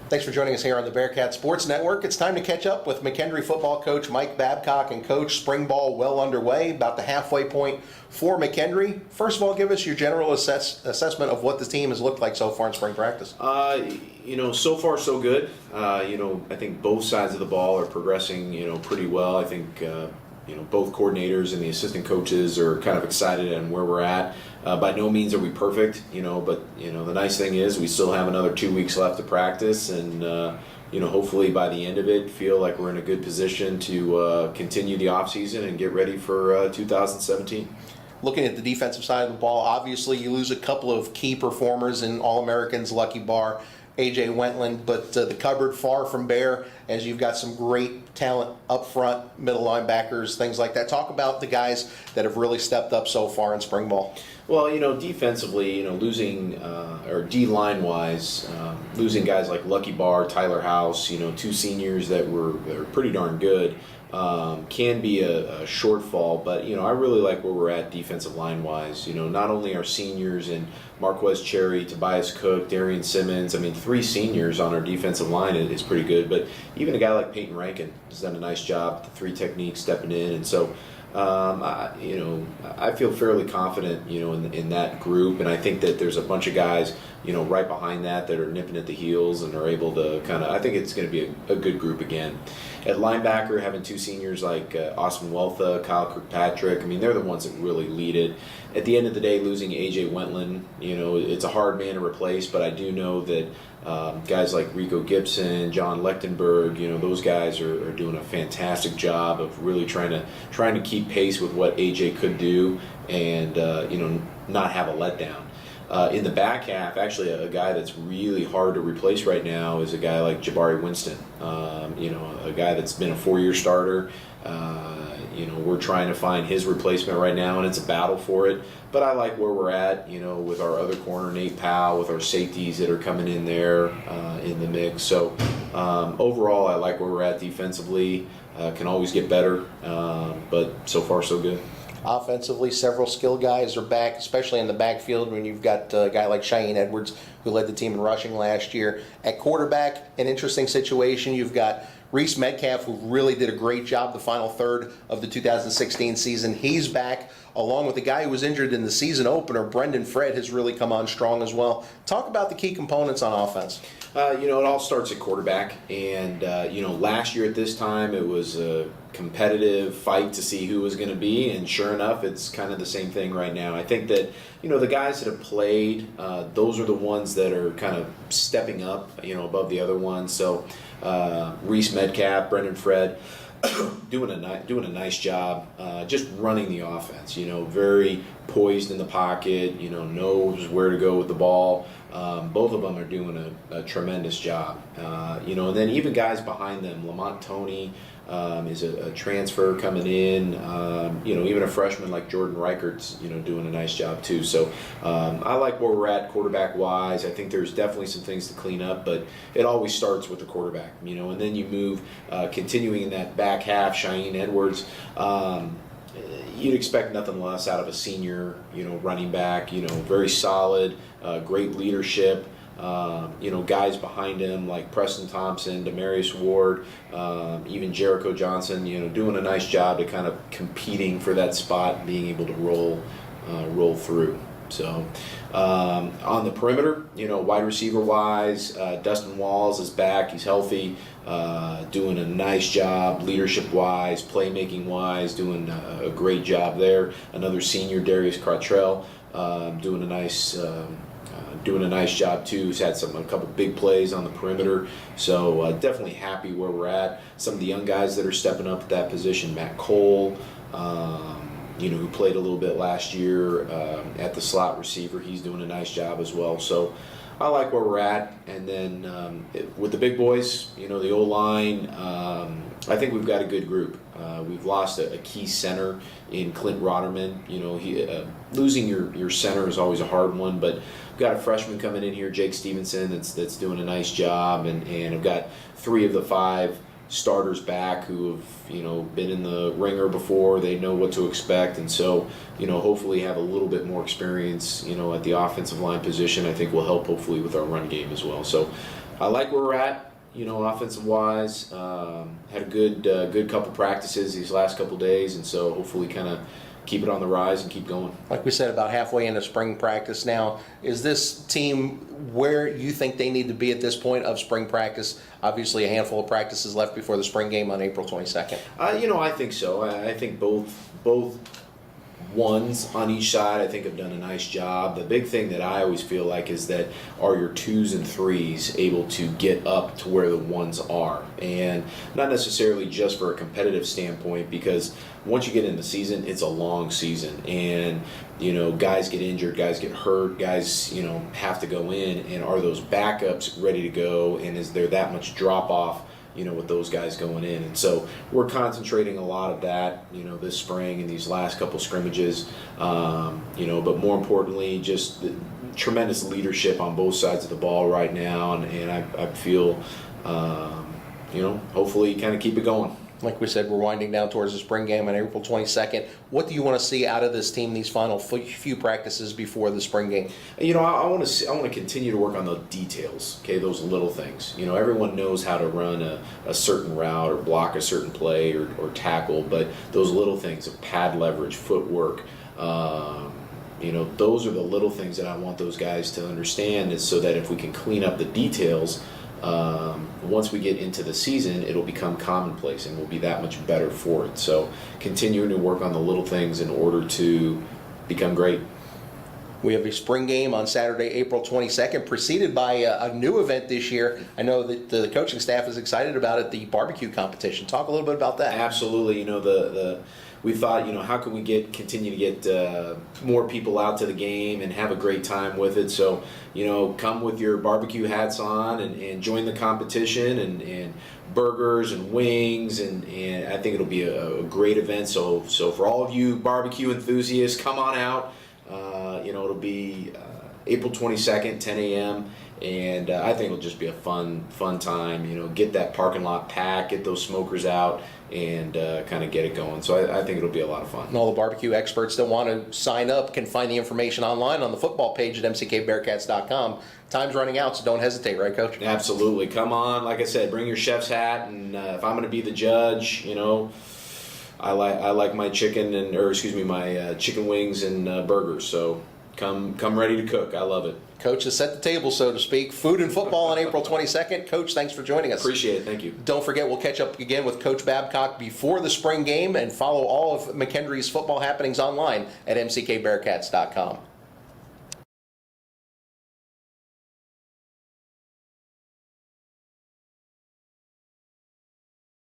Thanks for joining us here on the Bearcat Sports Network. It's time to catch up with McKendree football coach Mike Babcock and coach. Spring ball well underway, about the halfway point for McKendree. First of all, give us your general assessment of what the team has looked like so far in spring practice. So far so good. I think both sides of the ball are progressing, pretty well. I think, both coordinators and the assistant coaches are kind of excited on where we're at. By no means are we perfect, but the nice thing is we still have another 2 weeks left to practice, and hopefully by the end of it feel like we're in a good position to continue the off season and get ready for 2017. Looking at the defensive side of the ball, obviously you lose a couple of key performers in All-Americans, Lucky Barr, A.J. Wentland, but the cupboard far from bare as you've got some great talent up front, middle linebackers, things like that. Talk about the guys that have really stepped up so far in spring ball. Well, defensively, losing or D-line wise, losing guys like Lucky Barr, Tyler House, two seniors that were pretty darn good. Can be a shortfall, but I really like where we're at defensive line wise. Not only our seniors and Marquez Cherry, Tobias Cook, Darian Simmons. I mean, 3 seniors on our defensive line is pretty good. But even a guy like Peyton Rankin has done a nice job. The 3 techniques stepping in, and so I feel fairly confident, in that group, and I think that there's a bunch of guys, right behind that are nipping at the heels and are able to I think it's going to be a good group again. At linebacker, having 2 seniors like Austin Weltha, Kyle Kirkpatrick, I mean, they're the ones that really lead it. At the end of the day, losing A.J. Wentland, it's a hard man to replace, but I do know that guys like Rico Gibson, John Lechtenberg, those guys are doing a fantastic job of really trying to keep pace with what A.J. could do and, not have a letdown. In the back half, actually, a guy that's really hard to replace right now is a guy like Jabari Winston. A guy that's been a 4-year starter. We're trying to find his replacement right now, and it's a battle for it. But I like where we're at, with our other corner, Nate Powell, with our safeties that are coming in there in the mix. So overall, I like where we're at defensively. Can always get better, but so far so good. Offensively, several skilled guys are back, especially in the backfield when you've got a guy like Cheyenne Edwards, who led the team in rushing last year. At quarterback, an interesting situation. You've got Reese Metcalf, who really did a great job the final third of the 2016 season. He's back, along with the guy who was injured in the season opener. Brendan Fred has really come on strong as well. Talk about the key components on offense. It all starts at quarterback, and last year at this time it was a competitive fight to see who was going to be, and sure enough, it's kind of the same thing right now. I think that the guys that have played, those are the ones that are kind of stepping up, above the other ones. So Reese Metcalf, Brendan Fred, doing a nice job, just running the offense. Very poised in the pocket. Knows where to go with the ball. Both of them are doing a tremendous job. And then even guys behind them, Lamont Toney is a transfer coming in. Even a freshman like Jordan Reichert's doing a nice job too. So I like where we're at quarterback wise. I think there's definitely some things to clean up, but it always starts with the quarterback. And then you move, continuing in that back half. Cheyenne Edwards. You'd expect nothing less out of a senior, running back. Very solid, great leadership. Guys behind him like Preston Thompson, Demarius Ward, even Jericho Johnson, doing a nice job to kind of competing for that spot and being able to roll through. So on the perimeter, wide receiver wise, Dustin Walls is back. He's healthy, doing a nice job leadership wise, playmaking wise, doing a great job there. Another senior, Darius Crottrell, doing a nice job too. He's had a couple big plays on the perimeter, so definitely happy where we're at. Some of the young guys that are stepping up at that position, Matt Cole, who played a little bit last year at the slot receiver. He's doing a nice job as well. So I like where we're at. And then with the big boys, the O-line, I think we've got a good group. We've lost a key center in Clint Rotterman. Losing your center is always a hard one, but we've got a freshman coming in here, Jake Stevenson, that's doing a nice job, and I've got 3 of the 5 starters back who have been in the ringer before. They know what to expect, and so hopefully have a little bit more experience at the offensive line position. I think will help hopefully with our run game as well. So I like where we're at, offensive wise. Had a good couple practices these last couple days, and so hopefully kind of keep it on the rise and keep going. Like we said, about halfway into spring practice now. Is this team where you think they need to be at this point of spring practice? Obviously, a handful of practices left before the spring game on April 22nd. I think so. I think both ones on each side, I think, have done a nice job. The big thing that I always feel like is that are your 2s and 3s able to get up to where the 1s are, and not necessarily just for a competitive standpoint, because once you get in the season, it's a long season, and guys get injured, guys get hurt, guys have to go in, and are those backups ready to go, and is there that much drop off with those guys going in? And so we're concentrating a lot of that, this spring and these last couple scrimmages, but more importantly, just the tremendous leadership on both sides of the ball right now. And I feel, hopefully kind of keep it going. Like we said, we're winding down towards the spring game on April 22nd. What do you want to see out of this team these final few practices before the spring game? I want to continue to work on the details. Okay, those little things. Everyone knows how to run a certain route or block a certain play or tackle, but those little things of pad leverage, footwork. Those are the little things that I want those guys to understand, is so that if we can clean up the details, once we get into the season, it'll become commonplace and we'll be that much better for it. So continuing to work on the little things in order to become great. We have a spring game on Saturday, April 22nd, preceded by a new event this year. I know that the coaching staff is excited about it, the barbecue competition. Talk a little bit about that. Absolutely. We thought, how can we continue to get more people out to the game and have a great time with it? So, come with your barbecue hats on and join the competition, and burgers and wings, and I think it'll be a great event. So for all of you barbecue enthusiasts, come on out. It'll be April 22nd, 10 a.m. And I think it'll just be a fun time. Get that parking lot packed, get those smokers out, and kind of get it going. So I think it'll be a lot of fun. And all the barbecue experts that want to sign up can find the information online on the football page at mckbearcats.com. Time's running out, so don't hesitate, right, Coach? Absolutely. Come on. Like I said, bring your chef's hat, and if I'm going to be the judge, I like my chicken my chicken wings and burgers. So come ready to cook. I love it. Coach has set the table, so to speak. Food and football on April 22nd. Coach, thanks for joining us. Appreciate it. Thank you. Don't forget, we'll catch up again with Coach Babcock before the spring game, and follow all of McKendree's football happenings online at mckbearcats.com.